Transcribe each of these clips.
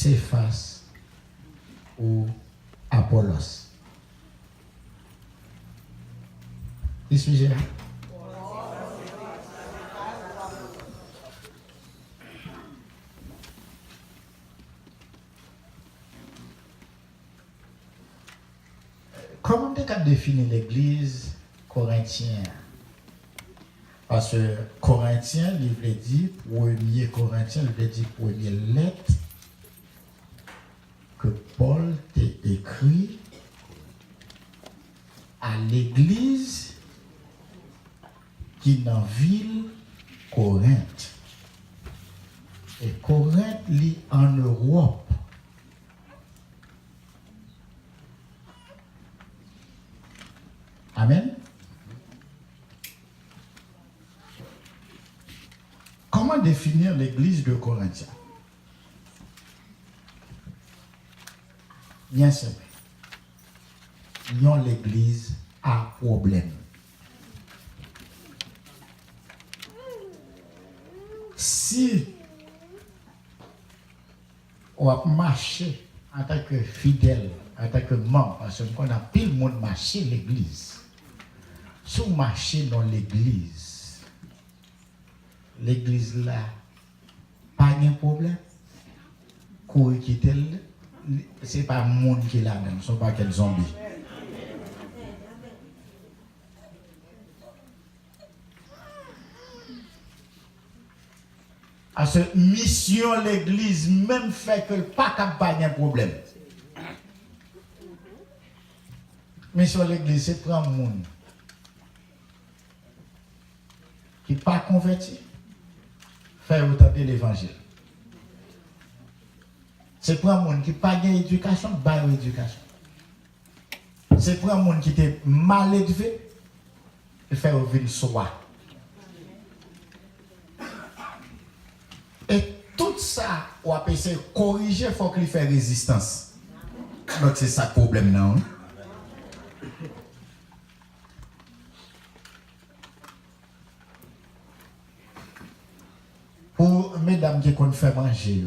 Céphas ou Apollos. Qui suis-je là? Comment on définit l'église corinthienne? Parce que Corinthien, il veut dire, premier Corinthien, il veut dire première lettre que Paul t'a écrit à l'église qui est dans la ville Corinthe. Et Corinthe est en Europe. Amen. Comment définir l'église de Corinthiens? Bien simple. Ils ont l'église à problème. Si on va marcher en tant que fidèle, en tant que membre, parce qu'on a pile de monde marcher l'église. Si on marche dans l'église là, pas de problème. Courir quitter, c'est pas le monde qui est là, ce ne sont pas quels zombies. À cette mission, l'église même fait que pas de problème. Mission l'église, c'est prendre le monde qui n'est pas converti, faire autant de l'évangile. C'est pour un monde qui n'a pas d'éducation, pas d'éducation. C'est pour un monde qui était mal élevé, faire vivre soi. Et tout ça, on va essayer de corriger, il faut qu'il fasse résistance. Donc c'est ça le problème, non? Pour mesdames qui comptent faire manger,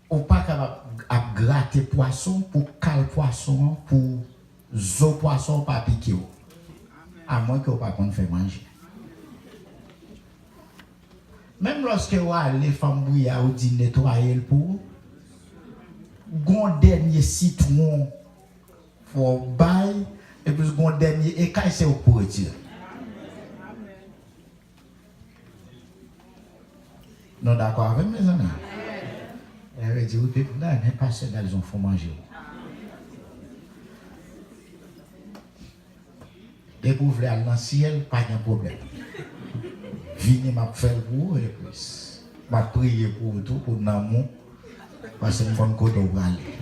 ou pas capable de gratter poisson pour caler poisson, pour zo poisson, pas piquer. À moins que vous pas compte faire manger. Même lorsque vous allez les femmes bouillir ou dit nettoyer le pour, gon dernier citron pour bail et puis gon dernier écaille c'est pour retirer. Non d'accord avec mes amis. Elle avait dit oui, là, n'est pas ça dans les enfants manger. Dès que vous voulez aller dans le ciel, pas de problème. Venez m'a faire pour et puis m'a prier pour tout pour l'amour parce que nous avons côté où aller.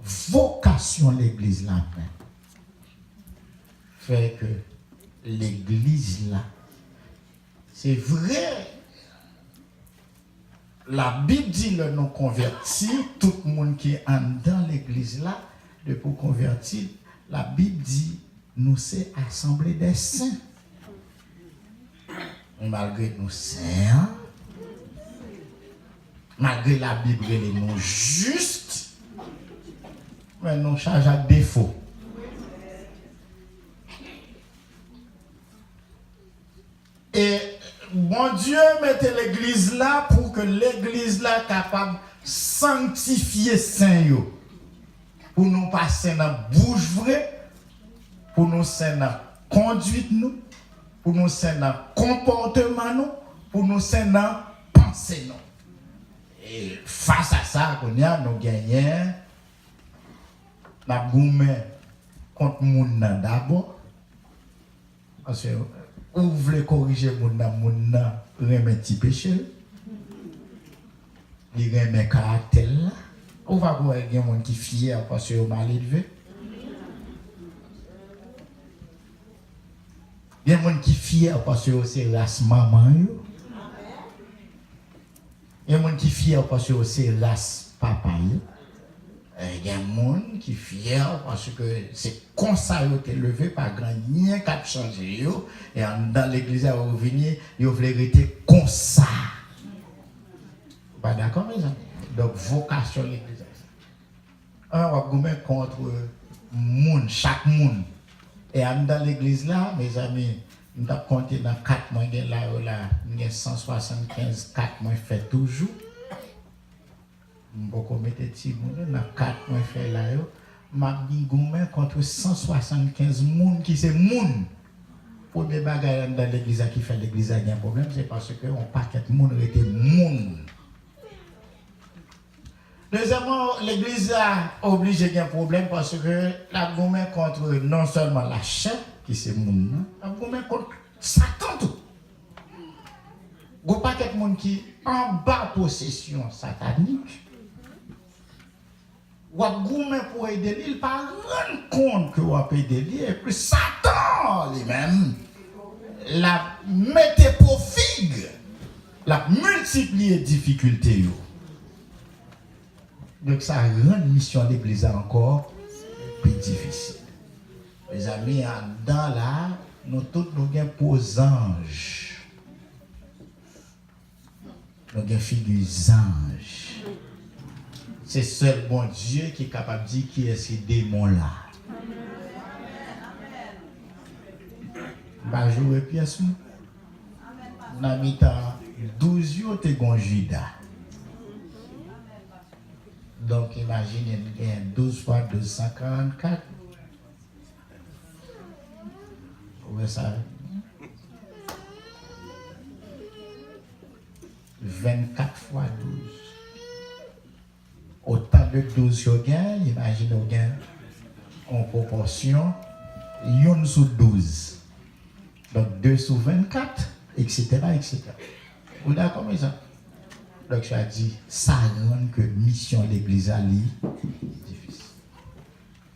Vocation l'église là fait que l'église là c'est vrai la Bible dit le non converti tout le monde qui est dans l'église là de pour convertir la Bible dit nous c'est assemblée des saints. Malgré nous saints, malgré la Bible les nous justes, mais nous charge à défaut. Et bon Dieu mettait l'église là pour que l'église là capable de sanctifier saint yo. Pour nous passer dans la bouche vraie. Pour nous c'est dans la conduite nous, pour nous c'est dans le comportement nous, pour nous c'est dans la pensée nous. Et face à ça, nous gagnons la gourmet contre le monde d'abord. Parce que vous voulez corriger le monde, remet petit péché. Il remet caractère. On va voir qu'il y a des gens qui sont fiers parce qu'ils sont mal élevés. Il y a des gens qui sont fiers parce que c'est race maman. Il y a des gens qui sont fiers parce que c'est race papa. il y a un monde qui est fier parce que c'est comme ça qu'ils ont été levés par grand rien qui a changé. Et dans l'église, à revenir, ils ont été comme ça. Pas d'accord, mes amis? Donc, vocation de l'église. On va gommer contre monde, chaque monde. Et dans l'église là, mes amis, nous avons compté dans 4 mois, là, 175, 4 mois fait toujours. Beaucoup mettre petit monde dans 4 mois fait là yo m'a dit gommer contre 175 monde qui c'est monde pour des bagages dans l'église qui fait l'église a un problème c'est parce que on paquet monde était monde. Deuxièmement, l'église a obligé un problème parce que la gommer contre non seulement la chair qui c'est monde la gommer contre Satan tout. Go paquet monde qui en bas possession satanique. Ou a goumé pour aider lui, il pas rendre compte que ou a aider lui et puis Satan lui-même la mette pour figue, la multiplier difficultés yo. Donc ça rend mission de l'église encore plus difficile. Les amis, dans là, nous tous nous gagnons pour anges. Nous gagnons figure anges. C'est seul bon Dieu qui est capable de dire qui est ce démon-là. Je vais jouer pièce. Dans le temps, 12 jours, tu es Judas. Donc, imaginez, 12 fois 244. Vous voyez ça? 24 fois 12. Autant de 12 yo gen, imaginez vous gen en proportion 1 sur 12. Donc 2 sur 24, etc. etc. Vous d'accord avec ça? Donc je dis, ça rend que mission de l'église est difficile.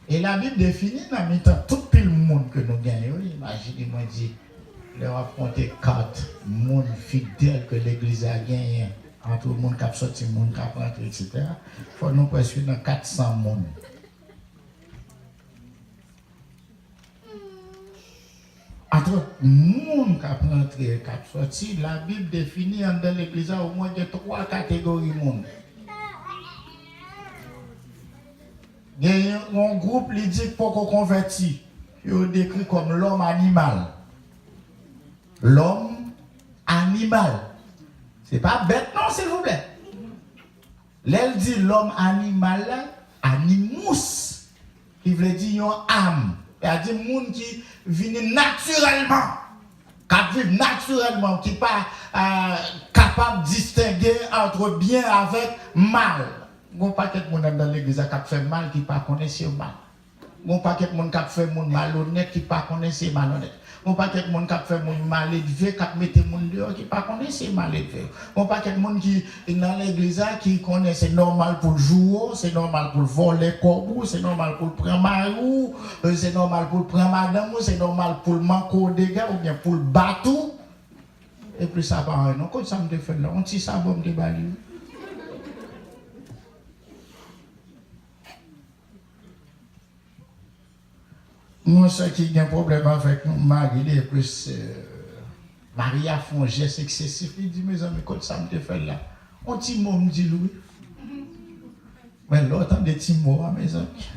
Et la Bible définit dans le temps tout le monde que nous gagnons. Imaginez-moi dire, leur apporter 4 monde fidèles que l'église a gagné. Entre le monde qui a sorti, le monde qui a rentré, etc. Il faut nous presque dans 400 monde. Entre le monde qui a rentré et qui a sorti, la Bible définit dans l'église au moins de 3 catégories de monde. Il y a un groupe qui dit pour qu'on convertit, il est décrit comme l'homme animal. L'homme animal. C'est pas bête, non, s'il vous plaît. L'elle dit l'homme animal, animus, qui veut dire une âme. Elle dit monde qui vit naturellement, qui vit naturellement, qui n'est pas capable de distinguer entre bien avec mal. Il n'y a pas de monde dans l'église qui fait mal, qui ne connaît pas mal. Il n'y a pas de monde qui fait malhonnête, qui ne connaît pas malhonnête. Il n'y a pas de monde qui fait mal élevé, qui met les gens dehors, qui ne connaît pas mal élevé. Il n'y a pas de monde qui dans l'église qui connaît c'est normal pour le jouer, c'est normal pour le voler corbeau, c'est normal pour le prendre marou, c'est normal pour le prendre madame, c'est normal pour le manquer au dégât ou bien pour le battre. Et puis ça va rien. Quand ça me fait là, on tire ça bombe de bali. Moi, ce qui a un problème avec nous, Marie, et plus Marie a fait un geste excessif. Il dit, mes amis, quand ça me fait là, on petit mot me dit, Louis. Mais l'autre, des petits mots, mes amis.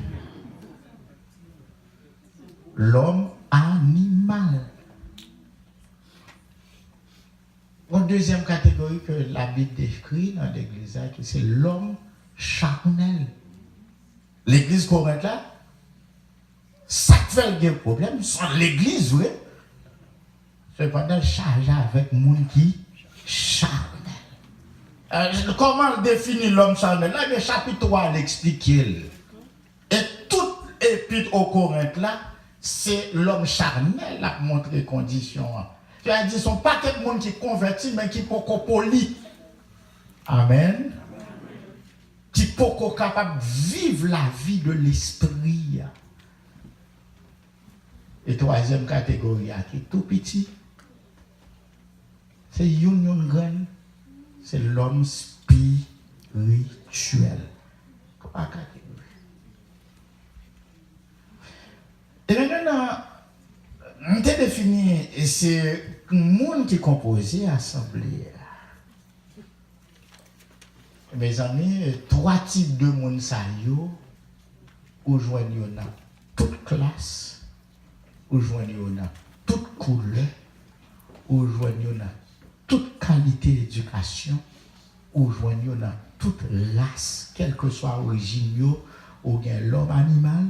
L'homme animal. Une deuxième catégorie que la Bible décrit dans l'église, c'est l'homme charnel. L'église correcte là, ça fait le problème, sans l'église, oui. Cependant, chargé avec monde qui charnel. Comment définir l'homme charnel? Là, le chapitre 3 l'explique. Et tout épître au Corinthe là, c'est l'homme charnel qui montre les conditions. C'est-à-dire, ce ne sont pas quelques monde qui convertit, mais qui sont poli. Amen. Qui sont capables de vivre la vie de l'esprit. Et troisième catégorie, qui est tout petit, c'est une grande, c'est l'homme spirituel. Trois catégories. Et maintenant, on t'a défini, c'est le monde qui compose l'assemblée. Mes amis, 3 types de monde ça yo, ou joignent dans toute classe, ou joignent dans toute couleur, ou joignent dans toute qualité d'éducation, ou joignent dans toute race, quelle que soit l'origine, ou bien l'homme animal,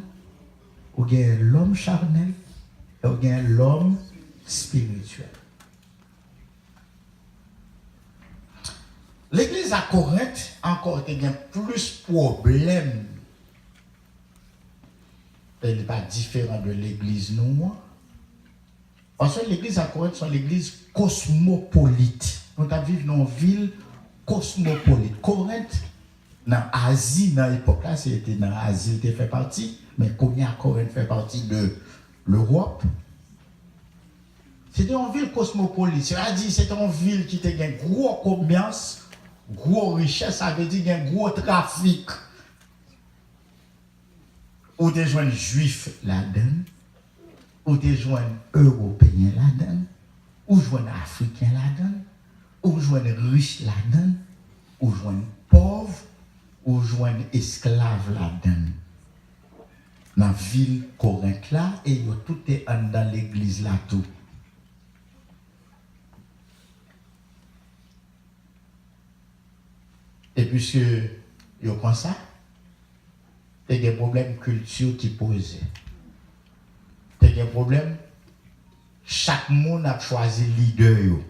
ou bien l'homme charnel, ou bien l'homme spirituel. L'église à Corinthe, encore, il y a plus de problèmes. Elle n'est pas différente de l'église noire. Parce que l'église à Corinthe, c'est l'église cosmopolite. Nous vivons dans une ville cosmopolite. Corinthe, dans l'Asie, dans l'époque là, c'était dans l'Asie, il fait partie, mais Corinthe fait partie de l'Europe. C'était une ville cosmopolite. C'est-à-dire c'était une ville qui était un gros commerce, gros richesse, ça veut dire un gros trafic. Ou des jeunes juifs là-dedans, ou des jeunes européens là-dedans, ou jeunes africains là-dedans, ou jeunes riches là-dedans, ou jeunes pauvres, ou jeunes esclaves là-dedans. Dans la ville Corinthe là, et tout est dans l'église là tout. Et puisque yo comme ça, il y a des problèmes culturels qui posent. Il y a des problèmes. Chaque monde a choisi leader yo,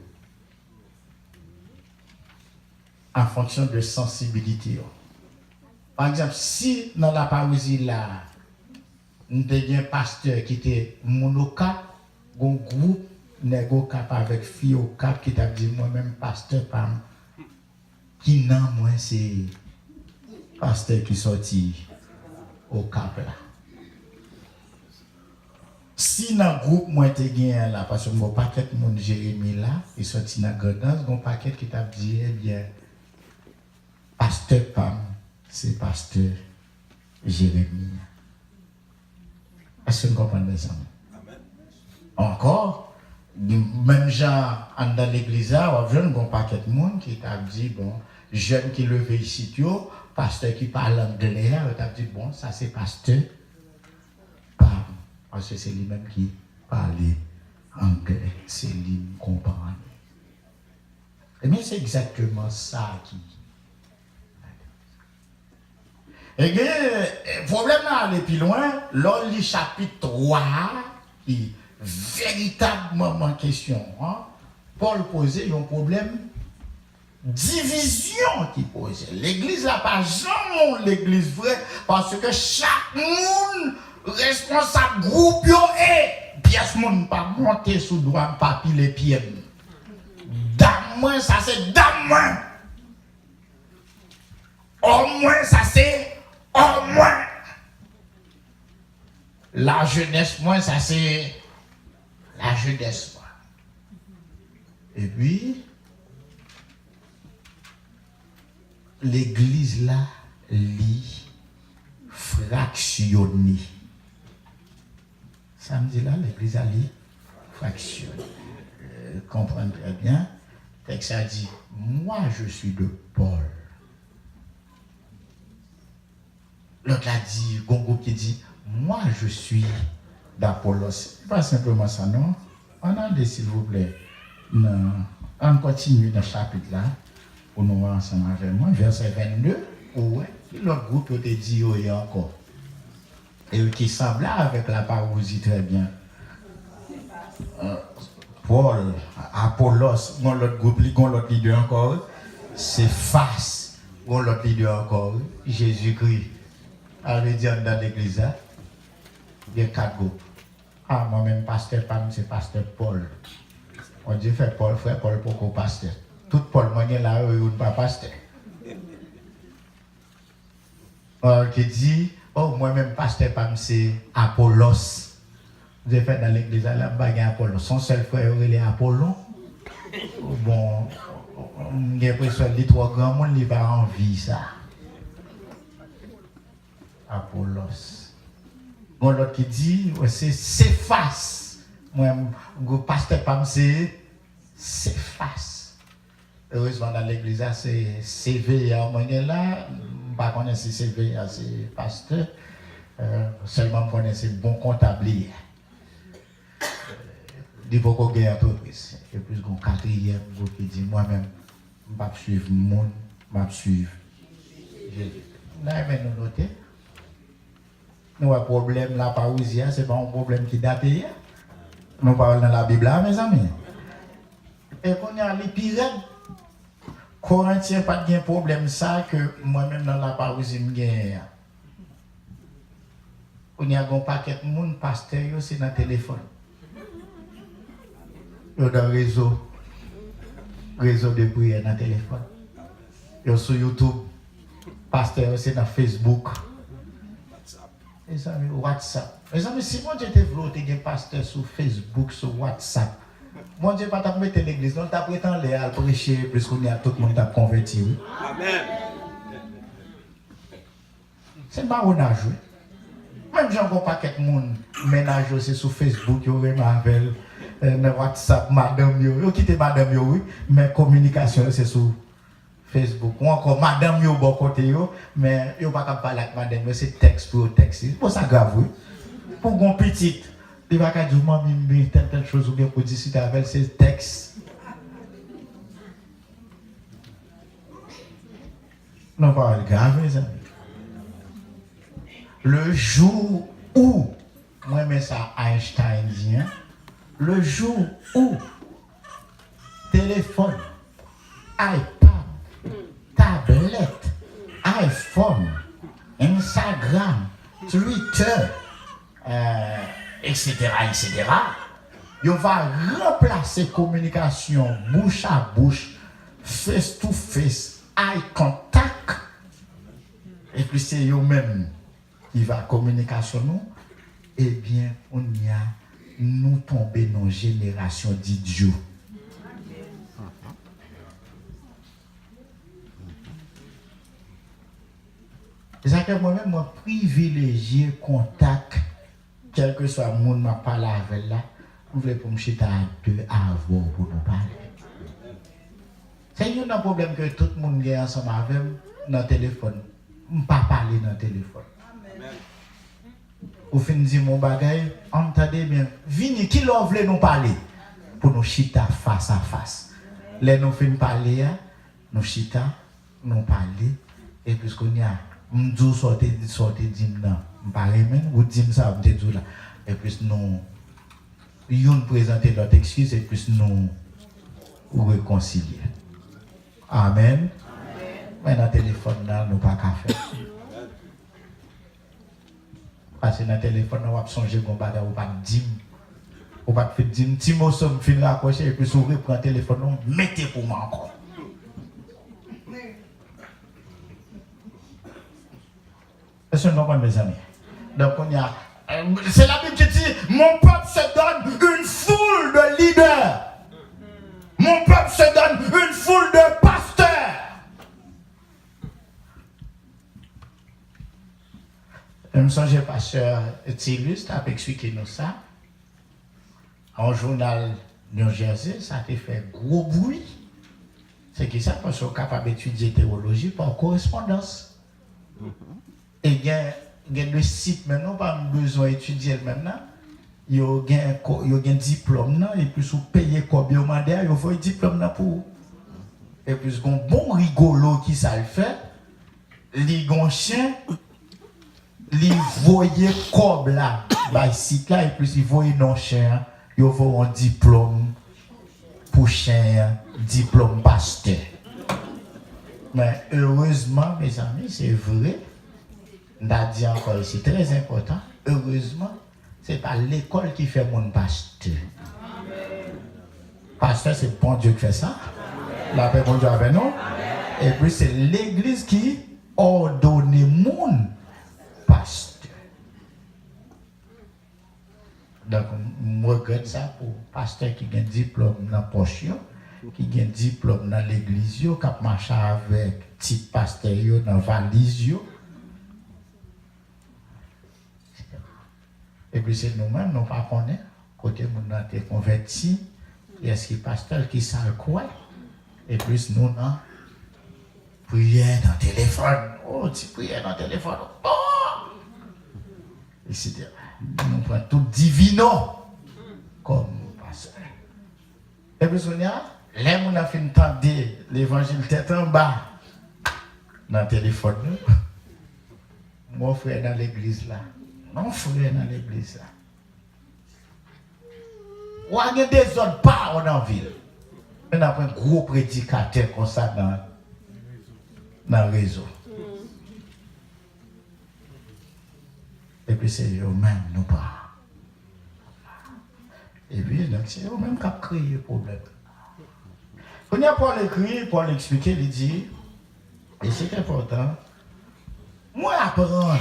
en fonction de sensibilité. Par exemple, si dans la paroisse là, nous avons un pasteur qui était monocap, un groupe négocap avec fille au cap qui t'a dit moi-même pasteur pam. Qui non, moi, c'est pasteur qui sorti au cap là. Si dans le groupe, moi, tu gagné là, parce que mon paquet de mon Jérémie là, il sorti dans la grandance, mon paquet qui t'a dit, eh bien, pasteur Pam, c'est pasteur Jérémie. Est-ce que vous comprenez ça? Encore, même gens dans l'église, on a un paquet de monde qui t'a dit, bon, jeune qui levé ici, pasteur qui parle anglais, on t'a dit, bon, ça c'est pasteur Pam. Parce que c'est lui-même qui parle anglais, c'est lui qui comprend. Et bien, c'est exactement ça qui. Et bien, le problème là, aller plus loin, là, le chapitre 3, qui véritablement en question, hein, Paul posait un problème division qui posait. L'église n'a pas jamais l'église vraie, parce que chaque monde responsable groupe est pièce monde pas monter sous droit papier les pieds. Dame moins ça c'est dame moins. Au moins ça c'est au moins. La jeunesse moins ça c'est la jeunesse moins. Et puis l'église là lit fractionné. Samedi là, l'église a lit fractionné. Comprendre très bien. Le texte a dit, moi je suis de Paul. L'autre a dit, Gongo qui dit, moi je suis d'Apollos. C'est pas simplement ça, non? On a dit, s'il vous plaît, non. On continue dans le chapitre là, pour nous voir ensemble avec moi, verset 22. Ouais, l'autre groupe te dit, oui, encore. Et qui semble avec la parousie très bien. Paul, Apollos, l'autre groupe, l'autre leader encore, c'est face, l'autre leader encore, Jésus-Christ. Alors, il dit dans l'église, il y a 4 groupes. Ah, moi-même, pasteur Pam, c'est pasteur Paul. On dit, frère Paul, pourquoi pasteur? Tout Paul, moi, là, il n'est pas pasteur. Alors, qui dit, oh, moi-même, pasteur Pam, c'est Apollos. J'ai fait dans l'église, là, il y a Apollon. Son seul frère, il est Apollon. Bon, j'ai l'impression que les 3 grands monde, il va envie ça. Apollos. Gon l'autre qui dit c'est Céphas. Moi go pasteur pas c'est Céphas. Heureusement dans l'église c'est CVA moyen là, pas connaître si CVA c'est pasteur. Seulement connaît c'est bon comptable. Il faut qu'on gagne entreprise. Et puis qu'on quatrième qui dit moi-même je vais suivre monde, je vais suivre. Là mais nous noter. Nous avons un problème là par Ousia, c'est pas un problème qui date hier. Nous parlons dans la Bible là mes amis. Et qu'on a les pires Corinthiens pas de problème ça que moi-même dans la parousie me gagne. On y a un paquet de monde pasteur c'est dans téléphone. Yo dans réseau de prière dans téléphone. Yo sur YouTube pasteur c'est dans Facebook. Les amis WhatsApp. Les amis si moi j'étais voulu te un pasteur sur Facebook sur WhatsApp. Mon Dieu, pas t'a mettre l'église, non, t'as prétend les à prêcher, plus qu'on y a tout le monde t'a converti. Oui. Amen. C'est marronnage, oui. Même j'ai encore paquet de monde, ménage c'est sur Facebook, yo Marvel, WhatsApp, madame yo quitté madame yo, oui, mais communication c'est sur Facebook. Ou encore madame yo bon côté yo, mais yo pas capable parler avec madame, c'est texte pour texte. C'est pour ça grave, oui. Pour gon petite. Il va dire que telle chose ou bien pour discuter avec ces textes. Non, pas grave, mes amis. Le jour où, moi, mais ça, Einstein dit, hein, le jour où téléphone, iPad, tablette, iPhone, Instagram, Twitter, etc., on va remplacer communication bouche à bouche, face to face, eye contact, et puis c'est eux-mêmes qui va communication nous, eh bien, on y a nous tomber dans une génération d'idiots. C'est que moi-même, moi, privilégier contact. Quel que soit le monde qui parle avec là, vous voulez pour me chiter à deux avant pour nous parler. C'est un problème que tout le monde est ensemble avec dans le téléphone. Je ne peux pas parler dans le téléphone. Vous finissez mon bagage, entendez bien. Venez, qui l'on veut nous parler pour nous chiter face à face. Là, nous finissons parler, nous chiter, nous parler, et puisqu'on y a, nous sortez d'hymne. Ou dire ça, et puis nous présenter notre excuse et puis nous réconcilier. Amen. Mais dans le téléphone, nous pas qu'à faire. Parce que dans le téléphone, nous avons changé qu'on va pas dire. On va faire dire, si nous sommes finis raccrocher et puis vous reprenez le téléphone, mettez pour moi encore. Est-ce que nous comprenons, mes amis? Donc on y a, c'est la Bible qui dit, mon peuple se donne une foule de leaders. Mon peuple se donne une foule de pasteurs. Je me souviens, pasteur Tillus a expliqué nous ça. En journal New Jersey, ça a fait gros bruit. C'est qui ça, parce qu'on est capable d'étudier théologie par correspondance. Et il y a des sites maintenant, pas besoin d'étudier maintenant. Il y a un diplôme, et puis si vous payez quoi bien au mandat, il faut un diplôme pour vous. Et puis, un bon rigolo qui ça le fait, les chien, les voyez comme là, bah site là, et puis ils voient non chien, il faut un diplôme pour chien, diplôme pasteur. Mais heureusement, mes amis, c'est vrai. On a dit encore ici, très important, heureusement, ce n'est pas l'école qui fait mon pasteur. Pasteur, c'est bon Dieu qui fait ça. La paix, bon Dieu avec nous. Et puis, c'est l'église qui ordonne mon pasteur. Donc, je regrette ça pour pasteur qui a un diplôme dans la poche, qui a un diplôme dans l'église, qui a marché avec petit pasteur dans la valise. Et puis c'est nous-mêmes, nous ne pas connaître. Côté nous avons été convertis. Et est-ce que le pasteur qui s'en quoi? Et plus nous, non? Prière dans le téléphone. Oh, tu prières dans le téléphone. Oh! Et c'est nous prenons tout divino comme pasteur. Et puis on a, là, on a fait entendre l'évangile tête en bas dans le téléphone. Mon frère dans l'église là. Mon frère dans l'église là. Ou il y a des autres pas dans la ville. On a un gros prédicateur comme ça dans le réseau. Et puis c'est eux-mêmes, nous pas. Et puis donc c'est eux-mêmes qui ont créé le problème. Quand il y a Paul écrit, Paul expliquer, il dit, et c'est important, moi apprendre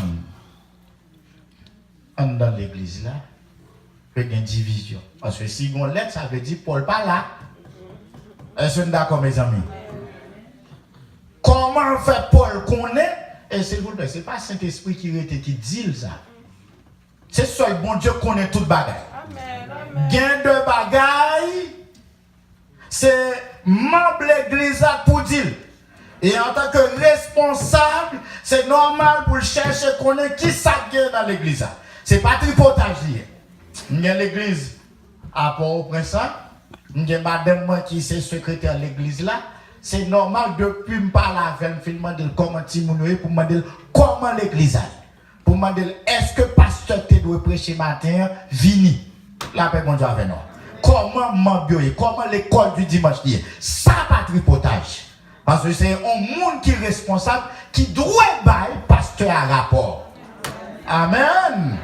dans l'église là, qu'il y a une division. Parce que si on l'aide, ça veut dire Paul pas là. Est-ce que vous d'accord, mes amis? Comment fait Paul connaît? Et c'est vous plaît, c'est pas Saint-Esprit qui dit ça. C'est seul bon Dieu connaît toute bagaille. Gain de bagaille, c'est membre l'église pour dire. Et en tant que responsable, c'est normal pour chercher connaître qui ça gagne dans l'église. C'est pas tripotage. Il y a l'église à Port-au-Prince. Il y a madame qui est secrétaire de l'église là. C'est normal depuis me parler avec me demander comment Timounoué pour me demander comment l'église a. Pour me demander est-ce que pasteur te doit prêcher matin vini. La paix mon Dieu avec nous. Comment m'embioyer, comment l'école du dimanche lié. Ça pas tripotage. Parce que c'est un monde qui est responsable qui doit bailler pasteur à rapport. Amen.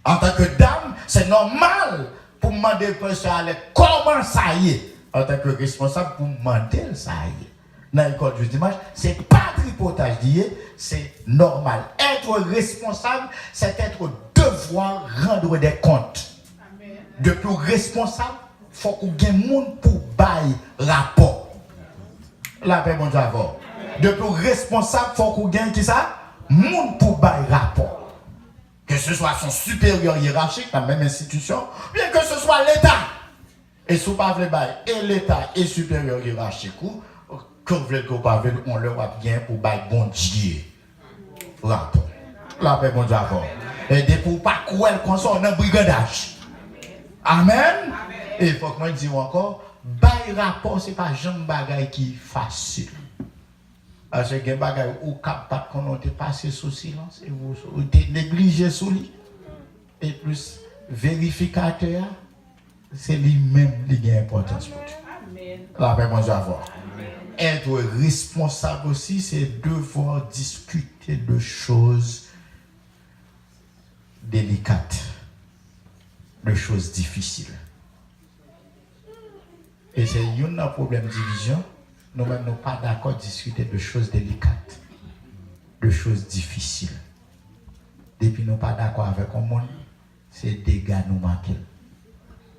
En tant que dame, c'est normal pour me demander comment ça y est. En tant que responsable pour me demander ça y est. Dans l'école du dimanche, c'est pas tripotage d'hier, c'est normal. Être responsable, c'est être devoir rendre des comptes. Amen. Depuis responsable, il faut qu'on ait un monde pour bailler rapport. La paix, mon Dieu, avant. Depuis responsable, il faut qu'on ait qui ça? Monde pour bailler rapport. Que ce soit son supérieur hiérarchique dans la même institution, bien que ce soit l'État. Et si vous ne voulez pas, et l'État est supérieur hiérarchique, que vous voulez que vous ne voulez, on leur a bien pour bailler bon Dieu. Rapport. La paix, mon Dieu, avant. Et pour pas courir qu'on soit en brigadage. Amen. Et il faut que moi dise encore, bail rapport, ce n'est pas jamais bagaille qui est facile. Parce que les bagailles ou capable qu'on a passé sous silence et vous négligez sous lui. Et plus vérificateur, c'est lui-même qui a importance pour Dieu. La paix, mon Dieu, avoir. Être responsable aussi, c'est devoir discuter de choses délicates, de choses difficiles. Et c'est un problème de division. Nous-mêmes, nous ne sommes pas d'accord à discuter de choses délicates, de choses difficiles. Depuis nous ne sommes pas d'accord avec le monde, c'est dégâts nous manquent.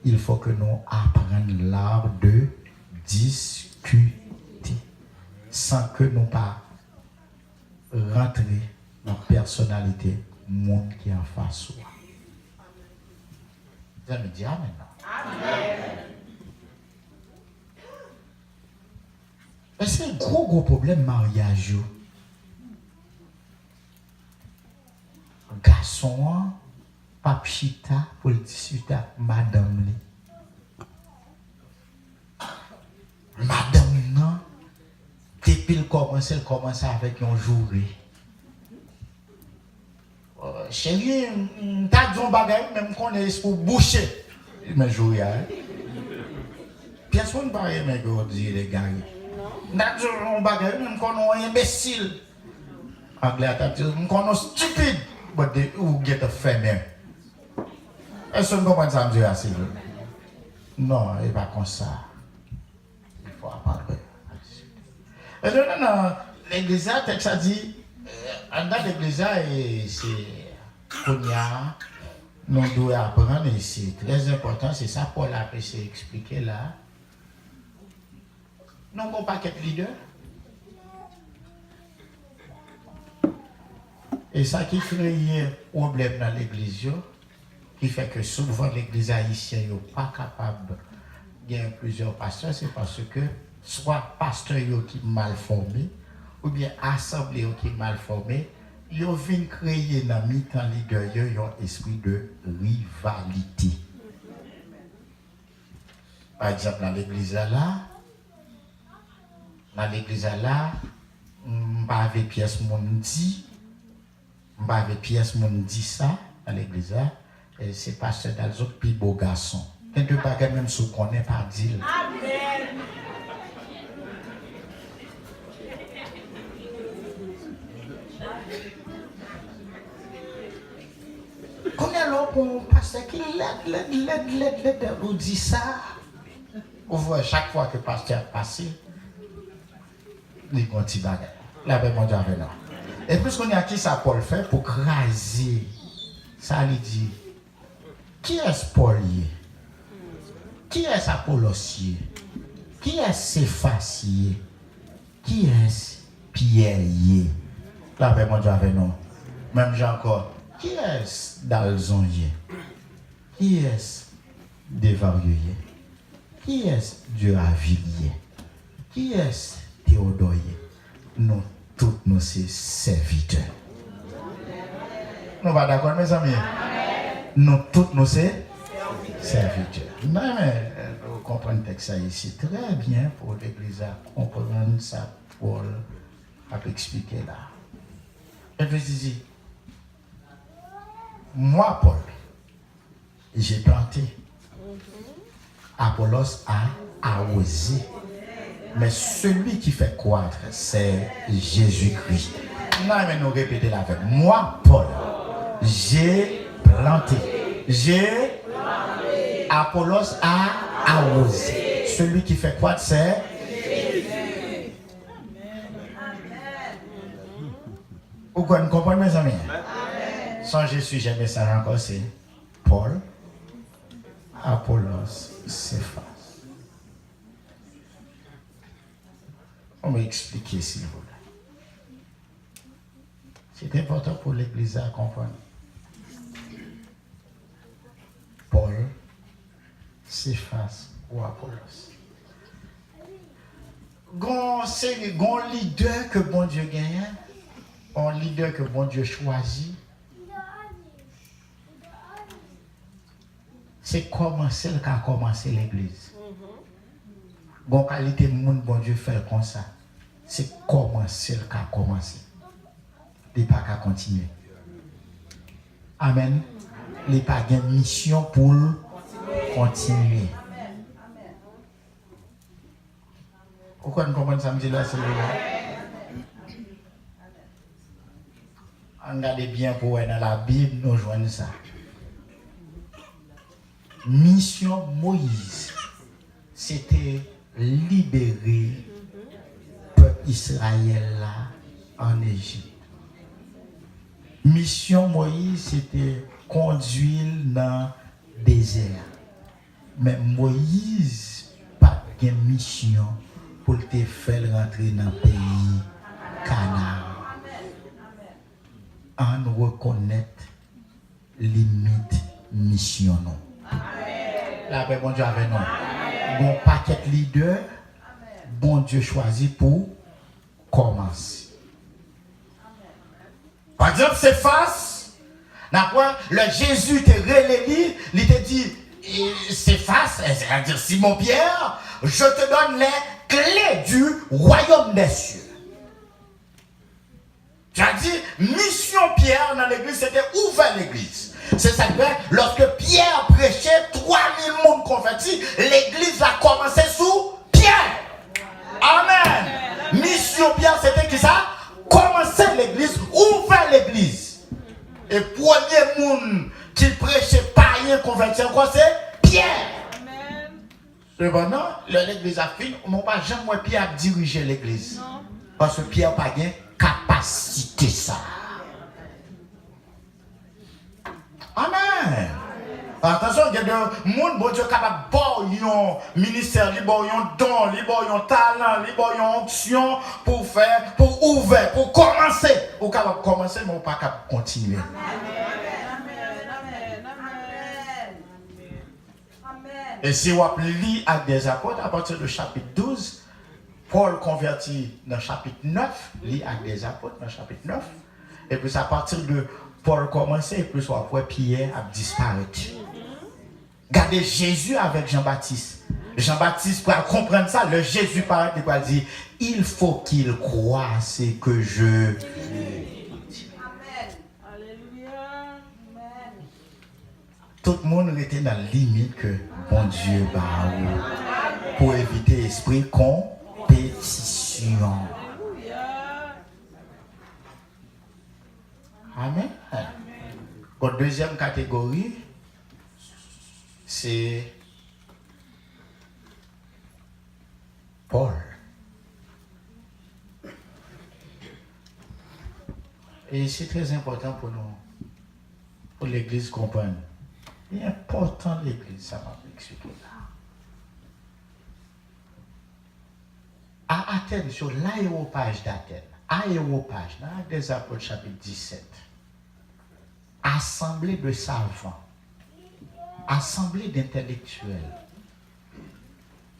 Il faut que nous apprenions l'art de discuter sans que nous pas rentrer dans la personnalité monde qui est en face. Vous allez me dire amen. Amen. C'est un gros problème mariage. Garçon, papchita pour le discuter avec madame. Madame, non, depuis le commence, elle commence avec un jour. Chérie, t'as dit un bagage, même qu'on est pour boucher. Mais jouer, personne ne parle, mais qu'on dit les gars. T'as dit un bagage, même qu'on est imbécile. Anglais, t'as dit qu'on est stupide. But they will get a family. Est-ce que vous comprenez ça, me dire, non, il n'est pas comme ça. Il faut apprendre. Et donc, dans l'église, le texte a dit, dans l'église, c'est qu'on a, nous devons apprendre, et c'est très important, c'est ça Paul a expliqué là. Nous n'avons pas qu'être leader. Et ça qui crée un problème dans l'église, qui fait que souvent l'église haïtienne n'est pas capable de gagner plusieurs pasteurs, c'est parce que soit pasteur qui est mal formé, ou bien assemblée qui est mal formée, ils viennent créer dans le mi-temps leader un esprit de rivalité. Par exemple, dans l'église là, pas avec pièce mon dit, pas avec pièce mon dit ça dans l'église là, et c'est pasteur dans les autres plus beaux garçons. Quelque part même si on connaît pas dire. Amen. Combien l'autre pour pasteur qui l'aide, on dit ça. On voit chaque fois que le pasteur passe, il continue à bagarre. Là, ben, mon Dieu, avec nous. Et puis, qu'on a qui ça Paul fait pour craser, ça lui dit, qui est Paul? Qui est Apollos? Qui est Céphas? Qui est Pierre? Là, ben, mon Dieu, avec nous. Même j'ai encore, qui est Dalzon? Qui est Desvarieux? Qui est Dieu Avillier? Qui est Théodore? Nous, tous nous, sommes serviteurs. Nous pas d'accord, mes amis? Nous, tous nous, sommes serviteurs. Mais vous comprenez que ça ici très bien pour l'Église à comprendre ça, Paul a expliqué là. Et je dis, moi, Paul, j'ai planté. Apollos a arrosé. Mais celui qui fait croître, c'est Jésus-Christ. Non, mais nous répétons la avec moi, Paul, j'ai planté. Apollos a arrosé. Celui qui fait croître, c'est Jésus. Pourquoi vous comprenez, mes amis? Sans Jésus, j'ai un message encore, c'est Paul, Apollos, Céphas. On va expliquer s'il vous plaît. C'est important pour l'Église à comprendre. Paul, Céphas ou Apollos. C'est un leader que bon Dieu gagne, un leader que bon Dieu choisit. C'est commencer le qu'a commencé l'église. Bon qualité monde bon Dieu fait comme ça. C'est commencer le qu'a commencé. Il n'est pas qu'à continuer. Amen. Il n'est pas une mission pour continuer. Pourquoi nous comprenons ça, me là, c'est regardez bien pour voir dans la Bible, nous joignons ça. Mission Moïse, c'était libérer le peuple Israël là en Égypte. Mission Moïse, c'était conduire dans le désert. Mais Moïse, pas de mission pour te faire rentrer dans le pays Canaan. On reconnaît limite mission. La paix, bon Dieu avec nous. Bon paquet leader, bon Dieu choisit pour commencer. Par exemple, Céphas, le Jésus te reléli, il te dit, Céphas, c'est-à-dire Simon Pierre, je te donne les clés du royaume des cieux. Tu as dit, mission Pierre dans l'église, c'était ouvert l'église. C'est ça que lorsque Pierre prêchait, 3000 monde convertis, l'église a commencé sous Pierre. Amen. Mission Pierre, c'était qui ça? Commencer l'église, ouvert l'église. Et premier monde qui prêchait pas rien converti encore, c'est Pierre. Cependant, l'église a fini, on n'a pas jamais Pierre diriger l'église. Parce que Pierre n'a pas de capacité ça. Amen. Attention, il y a des gens, bon Dieu, capable de un ministère, li bon un don, li bon un talent, li bon une onction pour faire, pour ouvrir, pour commencer. Ou capable commencer, mais ou pas capable continuer. Et si on lit Actes des Apôtres, à partir du chapitre 12, Paul convertit dans le chapitre 9, lit Actes des Apôtres dans le chapitre 9, et puis à partir de Paul commencer, et puis après Pierre a disparu. Regardez Jésus avec Jean-Baptiste. Jean-Baptiste, pour comprendre ça, le Jésus paraît, il va dire, il faut qu'il croie ce que je dis. Tout le monde était dans la limite que bon Dieu va pour éviter l'esprit compétition. Amen. La deuxième catégorie, c'est Paul. Et c'est très important pour nous, pour l'Église comprendre. C'est important l'Église, ça m'a expliqué là. À Athènes, sur l'aéropage d'Athènes, aéropage, dans Actes des Apôtres chapitre 17, assemblée de savants, assemblée d'intellectuels.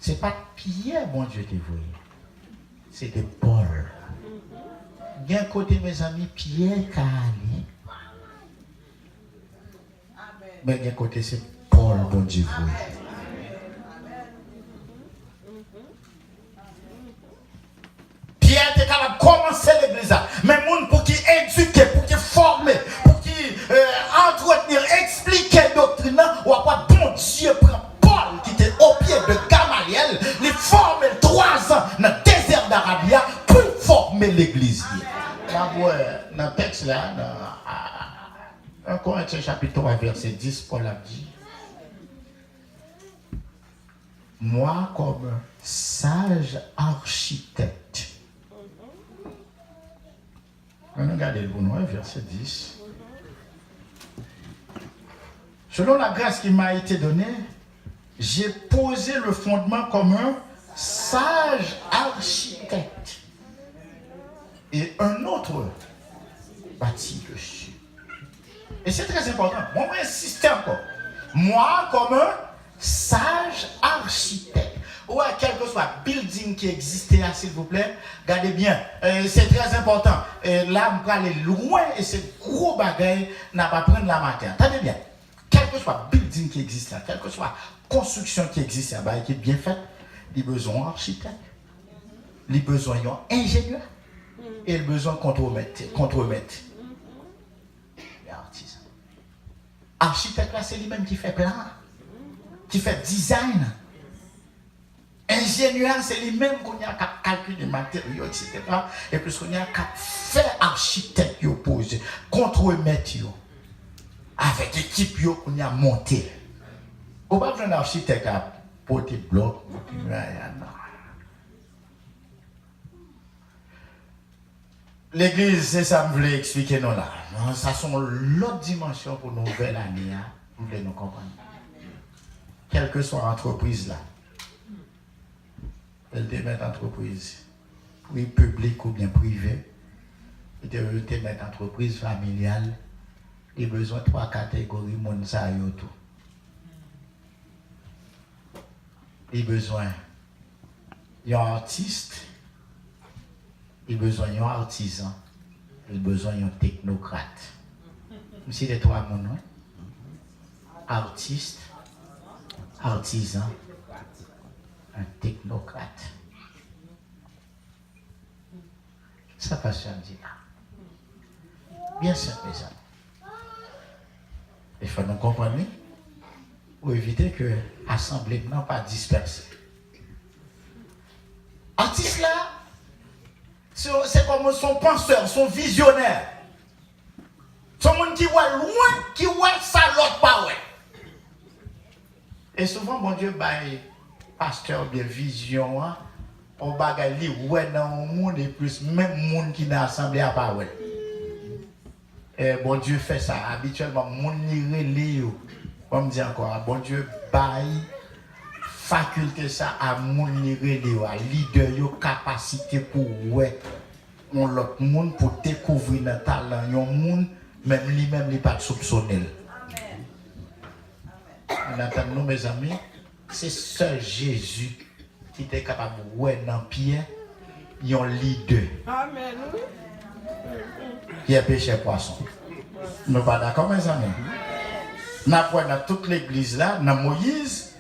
Ce n'est pas Pierre, bon Dieu, qui voyait. C'était Paul. D'un côté, mes amis, Pierre qui a allé. Mais d'un côté, c'est Paul, bon Dieu, voyait. Pierre était capable de commencer l'église. Mais monde pour qui éduquer, pour qui former, pour qui entretenir, expliquer doctrine, ou pas bon Dieu prend Paul qui était au pied de Gamaliel, il formé 3 ans dans le désert d'Arabia pour former l'église. Dans le texte là, dans 1 Corinthiens chapitre 3, verset 10, Paul a dit, moi comme sage architecte. Regardez le bon verset 10. Selon la grâce qui m'a été donnée, j'ai posé le fondement comme un sage architecte. Et un autre bâtit dessus. Et c'est très important. Moi, je vais insister encore. Moi, comme un sage architecte. Ou à quel que soit le building qui existait, s'il vous plaît, regardez bien, c'est très important. Là, on va aller loin et c'est gros bagaille, n'a pas prendre la matière. Attendez bien, quel que soit le building qui existe là, quelle que soit la construction qui existe là, qui est bien faite, il a besoin d'architecte, il a besoin d'ingénieur et il a besoin de contremaître. Artisan. Architecte là, c'est lui-même qui fait plan, qui fait design. Ingénieur, c'est lui-même qu'on a qu'à calculer les matériaux, etc. Et puis qu'on a qu'à faire architecte, poser, contre-mettre, avec l'équipe qu'on a monté. On va faire un architecte à porter bloc. L'église, c'est ça que je voulais expliquer nous là. Ça sont l'autre dimension pour nous nouvelle année, vous voulez nous comprendre. Quelle que soit l'entreprise là. Elle démet entreprise, oui, publique ou bien privée. Elle démet entreprise familiale. Il a besoin de 3 catégories de monde ça tout. Il a besoin d'un artiste, il a besoin d'un artisan, il a besoin d'un technocrate. C'est les 3 mondes, hein? Artiste, artisan, un technocrate. Ça passe samedi là. Bien simple ça. Il faut nous comprendre pour éviter que l'assemblée n'a pas dispersé. Artiste là, c'est comme son penseur, son visionnaire. Son monde qui voit loin, qui voit ça l'autre pas ouais. Et souvent, mon Dieu, pasteur de vision, on bagaille li ouais dans le monde et plus même monde qui dans l'assemblée à pas ouais. Et bon Dieu fait ça habituellement monde li relé yo. On me dit encore bon Dieu bail faculté ça à mon leader yo capacité pour ouais on l'autre monde pour découvrir notre talent yon monde même lui-même il pas soupçonner. Amen. Nous mes amis, c'est seul Jésus qui était capable ouais dans Pierre yon leader. Amen. Qui est pêcheur poisson. Nous pas d'accord mes amis. N'a pas dans toute l'église là, dans Moïse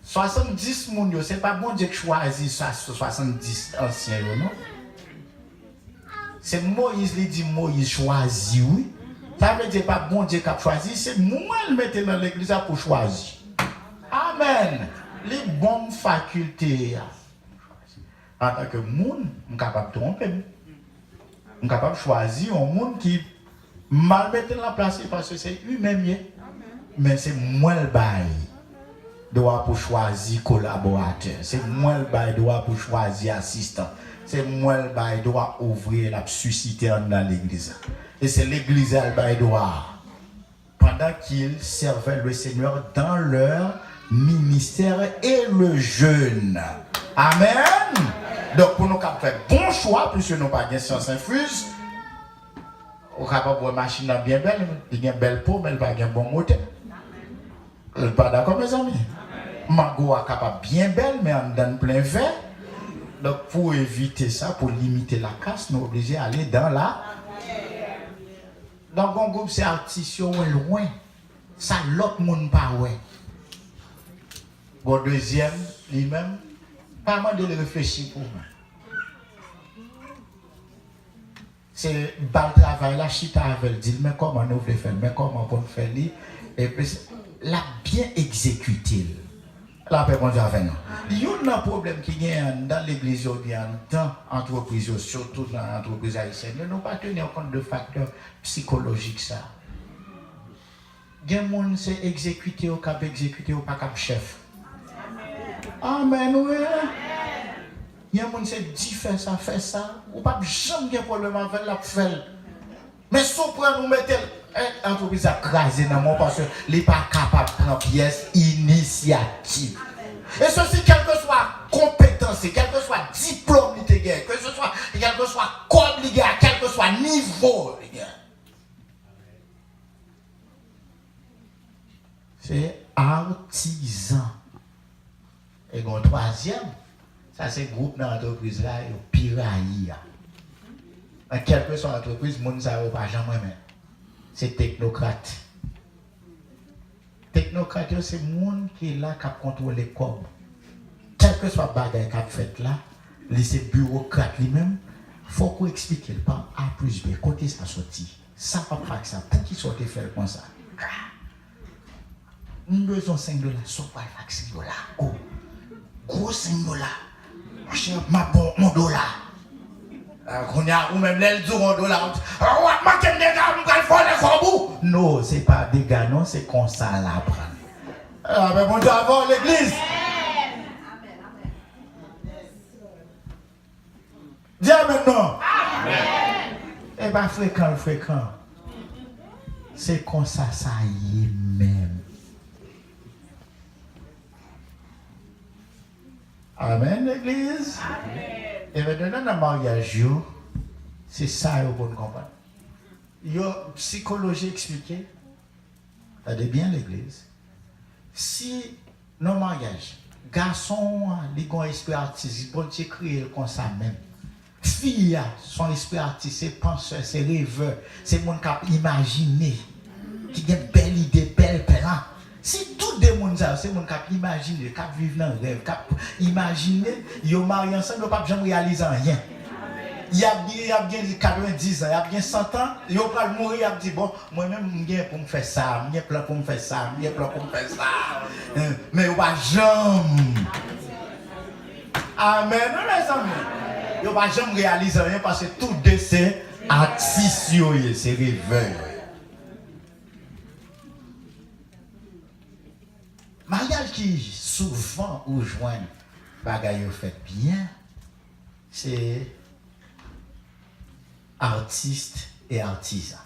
70 moun yo, c'est pas bon Dieu qui choisit 70 anciens yo, non? C'est Moïse qui dit Moïse choisit, oui. Ça veut dire pas bon Dieu qui a choisi, c'est moi qui mette dans l'église pour choisir. Amen. Les bonnes facultés. En tant que moun, je suis capable de tromper. Je suis capable de choisir un monde qui mal mette en place parce que c'est lui-même. Mais c'est moi le bail. Doit pour choisir collaborateur, c'est moi le bail doit pour choisir assistant, c'est moi le bail doit ouvrir la susciter dans l'église. Et c'est l'église le bail doit pendant qu'ils servaient le Seigneur dans leur ministère et le jeûne. Amen. Donc pour nous faire bon choix puisque nous pas de science infuse, on capable une machine bien belle, il y a une belle peau mais elle pas un bon moteur. Pas d'accord mes amis. Mango est capable bien belle, mais on donne plein vert. Donc, pour éviter ça, pour limiter la casse, nous sommes obligés d'aller dans la. Donc, un groupe, c'est artiste loin. Ça, l'autre monde pas ouais. Bon, deuxième, lui-même, pas mal de réfléchir pour moi. C'est le travail, la chita avec dit, mais comment nous voulons faire, mais comment on peut faire, et puis, la bien exécuter. La paix, bon Dieu, avec nous. Il y a un problème qui est dans l'église, dans l'entreprise, surtout dans l'entreprise haïtienne. Nous ne pas tenir compte de facteurs psychologiques. Il y a des gens qui sont exécutés ou cap exécuté ou pas cap chef. Amen, oui. Il y a des gens qui sont dit fait ça, ou pas jamais de problème avec la faire. Mais si on nous mettons l'entreprise à craser dans mon parce qu'il n'est pas capable de prendre pièce initiative. Et ceci, quelle que soit compétence, quel que soit diplôme, que ce soit, quel que soit comme, quel que soit niveau. C'est artisan. Et le troisième, ça c'est le groupe dans l'entreprise là, il piraille. Quelle que soit l'entreprise, le monde ne sait pas jamais. C'est technocrate. Technocrate, c'est le monde qui est là qui contrôle les corps. Quel que soit le bagage qui a fait là, c'est bureaucrate lui-même, il faut qu'on explique le pas A plus B. Côté ça sorti. Ça va pas faire ça. Pour qui sortir faire comme ça? Nous avons besoin de 5 $. Sauf pas faire 5 $. Oh. Gros 5 $. Mon dollar. Ou même les $1. Non, ce n'est pas des gars, non, c'est comme ça là. Ah, mais bon Dieu, avant l'église. Dis maintenant. Amen. Eh bien, fréquent. C'est comme ça, ça y est même. Amen, l'église. Amen. Et maintenant, dans le mariage, c'est ça, vous pouvez comprendre. Il y a psychologie expliquée. Regardez bien l'église. Si, dans le mariage, garçon, ils ont un esprit artiste, ils peuvent créer comme ça même. Fille, son esprit artiste, c'est penseur, c'est rêveur, c'est mon cap imaginer, qui a une belle idée, belle plan. Si tout le monde c'est mon cap imaginer, cap vivre dans le rêve, cap imaginer, ils ont marié ensemble, ils ne peuvent pas jamais réaliser rien. Il y a bien 90 ans, il y a bien 100 ans, ils ont pas mourir, ils ont dit bon, moi-même, je pour me faire ça, je plan pour me faire ça, je plan pour me faire ça. Mais ils ne pas jamais. Amen, mes amis. Ils ne pas jamais réaliser rien parce que tout de ces artistes, c'est rêveur. Mariage qui souvent ou joignent bagaille fait bien, c'est artiste et artisan.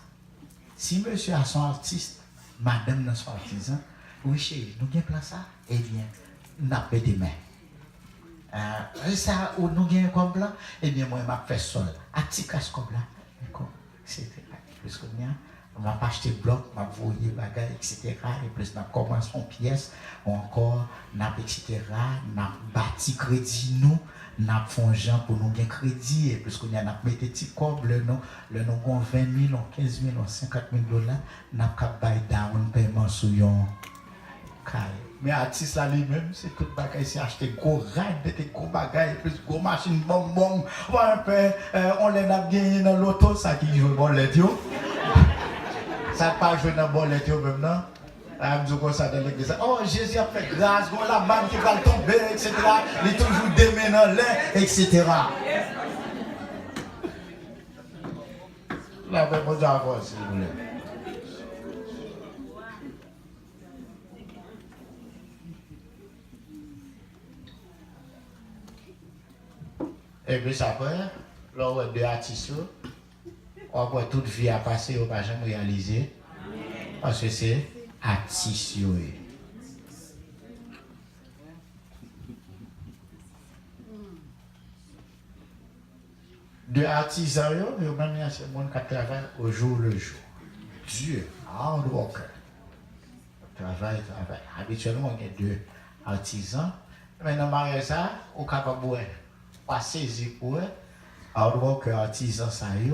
Si monsieur a son artiste, madame n'a son artisan, oui chérie, nous bien plan ça, eh bien, n'a pas des mains. Ça, où nous gagnons comme là, eh bien, moi, je fais sol. À petit casse comme là, etc. Plus que bien, on m'a pas acheté bloc, m'a voyé bagage, etc. Et plus, on commence en pièce, encore, etc. On a bâti crédit, nous, on a fait gens pour nous gagner crédit, et plus qu'on a mis des petits cobles, le nous avons 20 000, 15 000, 50 000 $, on a fait down paiement sur yon caille. Mais artiste là lui-même, c'est tout bagage, c'est acheter gros ride, des gros bagages, plus gros machine, bon, on les a gagné dans l'auto, ça qui joue bon les yo. Ça pas joué dans bon les yo même non. Ah, je dis ça dans l'église. Oh, Jésus a fait grâce, la banque qui va tomber, etc. Il est toujours démenant l'air, etc. Là, ben, bon Dieu, avoir, s'il vous plaît. Et puis après, là, deux artistes, après toute vie à passer, on ne va jamais réaliser. Parce que c'est artistes. Deux artisans, ils ont même un monde qui travaille au jour le jour. Dieu, hard worker. Travail. Habituellement, il y a deux artisans. Mais dans le mariage, on est capable de pas saisir pour eux. Hard worker, artisan, ça y est.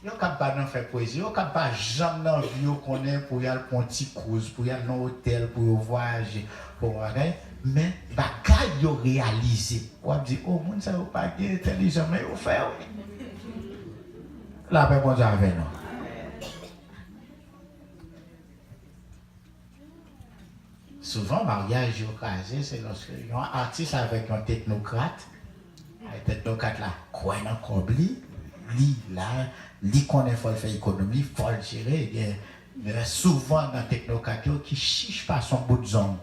Ils sont capables de faire poésie. Ils sont capables de jamais dans la vie qu'on est pour y aller pour un petit cruise, pour y aller dans l'hôtel, pour voyager, pour aller. Mais bagaille yo réalisé. On dit oh mon ça va pas être intelligent mais on fait. La paix bon Dieu avec nous. Souvent mariage yo casé c'est lorsque un artiste avec un technocrate. Un technocrate là quoi dans cobli, lui là, lui connaît faut faire économie, faut le gérer mais souvent dans technocrate qui chiche pas son bout de zone.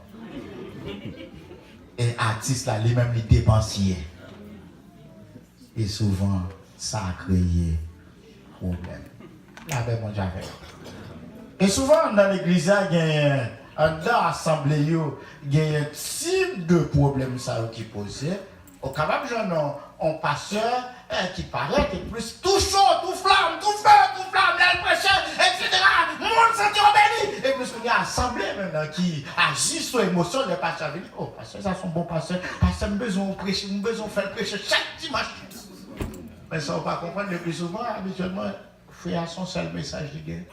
Et artiste là lui-même les dépensier. Et souvent ça a créé problème. Là ben mon Dieu avec. Et souvent dans l'église il y a dans l'assemblée il y a un type de problème ça qui posé. Au capable genre on pasteur qui paraît que plus tout chaud, tout flamme, tout feu, tout flamme, l'aile prêcheur, etc. Monde sentir béni. Et plus qu'il y a une assemblée maintenant qui agit sur l'émotion, le pasteur dit oh pasteur ça sont bons pasteurs, pasteur a besoin de prêcher, a besoin de faire prêcher chaque dimanche. Mais ça on ne pas comprendre le plus souvent habituellement frère son seul message de guerre.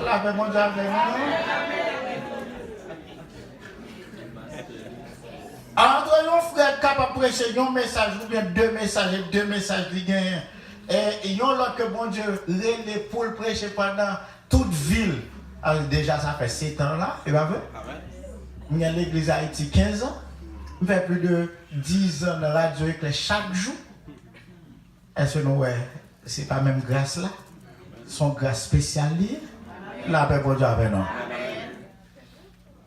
Là ben mon Dieu avec entre un frère capable de prêcher un message ou bien deux messages de gain et yon l'autre que bon Dieu relé pour le prêcher pendant toute ville. Alors déjà ça fait 7 ans là, et pas vrai? Il y a l'église Haïti 15 ans. Il fait plus de 10 ans dans la radio éclair chaque jour. Est-ce que nous ouais, c'est pas même grâce là? Son grâce spéciale là ben bon Dieu avec nous.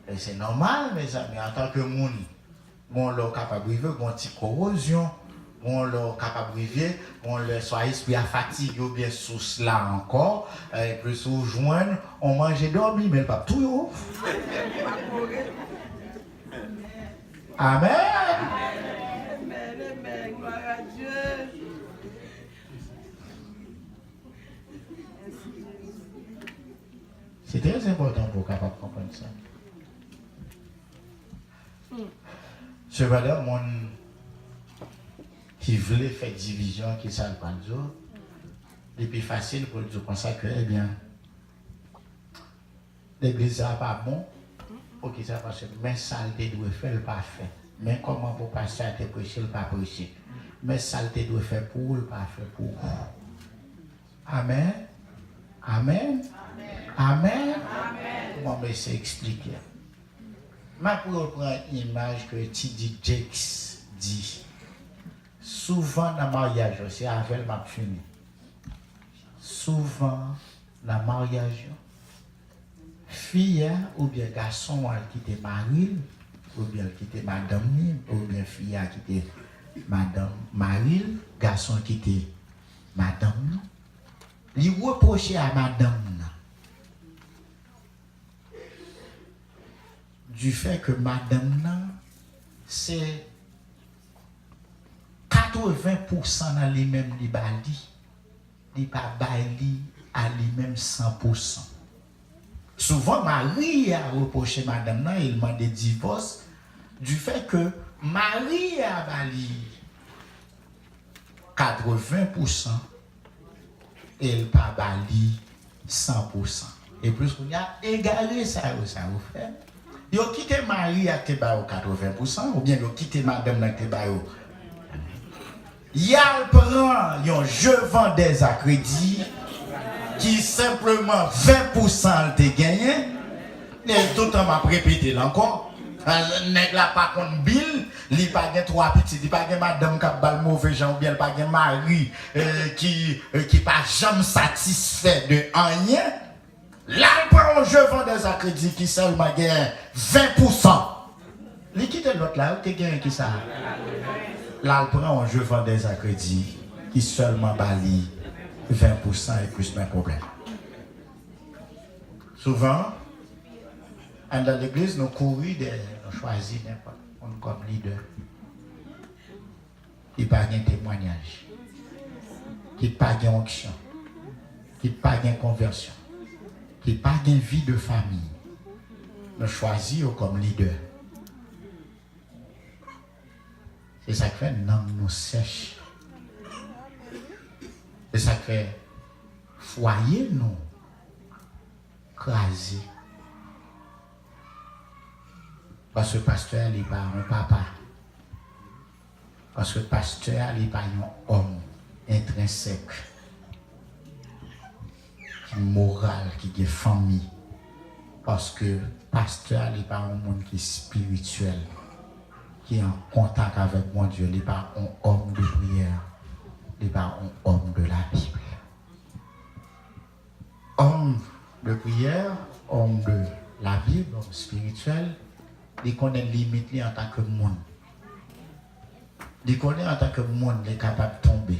Et c'est normal mes amis en tant que monde. Bon, leur capable de vivre, bon, petite corrosion, bon, leur capable de vivre, bon, leur soit esprit à fatigue ou bien sous cela encore, et puis sous joindre, on mange et dormit, mais pas tout. Amen. Amen, gloire à Dieu. C'est très important pour capable de comprendre ça. Cependant, mon qui voulait faire division, qui ça le pas dire, c'est plus facile pour dire comme ça que, eh bien, l'église n'est pas bon, pour qu'il ça parce que mais saleté doit faire le pas fait. Mais comment pour passer à te prêcher, le pas prêcher. Mais saleté doit faire pour le pas faire pour. Amen. Amen. Amen. Comment me c'est expliquer. Ma pour prendre une image que T.D. Jakes dit. Souvent dans le mariage, c'est avec ma fini. Souvent dans le mariage, fille ou bien garçon qui était marié, ou bien qui était madame, ou bien fille qui était madame mariée, garçon qui était madame, lui reprocher à madame. du fait que madame nan, c'est 80% dans lui-même li bali, li pas bali à lui-même 100%. Souvent, Marie a reproché madame nan, il demande divorce du fait que Marie a bali 80% et elle pas bali 100%. Et plus qu'on a égalé ça vous fait. Yo quitté Marie à te ba 80% ou bien yo quitté madame nan te ba yo. Yal prend yon je vends des à crédit qui simplement 20% te gagné. Et tout le temps m'a répété encore. Nèg la pas contre bill, li pa gen trois petits, li pa gen madame qui bal mauvais gens ou bien pas gen mari qui pas jamais satisfait de rien. Là prend je vends des à crédit qui seulement gagne 20%. Li quitte l'autre là, ou te gagne qui ça? Là prend je vends des à crédit qui seulement bali 20% et plus même problème. Souvent dans l'église, nous courons, nous choisissons n'importe comme leader. Qui n'a pas de témoignage, qui n'a pas d'onction, qui n'a pas de conversion, qui n'a pas de vie de famille. Nous choisissons comme leader. C'est ça qui fait non nous sèche. C'est ça qui fait foyer nous crasé. Parce que le pasteur n'est pas un papa. Parce que le pasteur n'est pas un homme intrinsèque, qui est moral, qui est famille. Parce que le pasteur n'est pas un monde qui est spirituel, qui est en contact avec mon Dieu. Il n'est pas un homme de prière. Il n'est pas un homme de la Bible. Homme de prière, homme de la Bible, homme spirituel, il connaît limite en tant que monde. Il connaît en tant que monde, il est capable de tomber.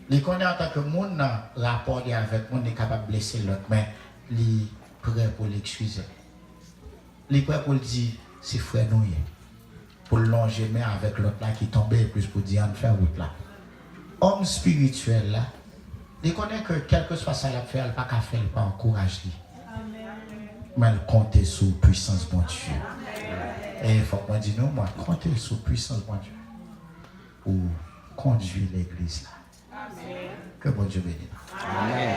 Il connaît en tant que monde, dans le rapport avec monde, il est capable de blesser l'autre, mais il est prêt pour l'excuser. Il est prêt pour le dire, c'est frère nous. Pour le longer mais avec l'autre là qui tombe, et plus pour dire, on fait route là. Homme spirituel là, il connaît que quel que soit ça, il fait, il n'a pas qu'à faire, il n'a pas encouragé. Mais elle compte sur la puissance de mon Dieu. Et il faut que moi dise non, moi, compter sur la puissance de mon Dieu pour conduire l'église là. Que mon Dieu bénisse. Amen.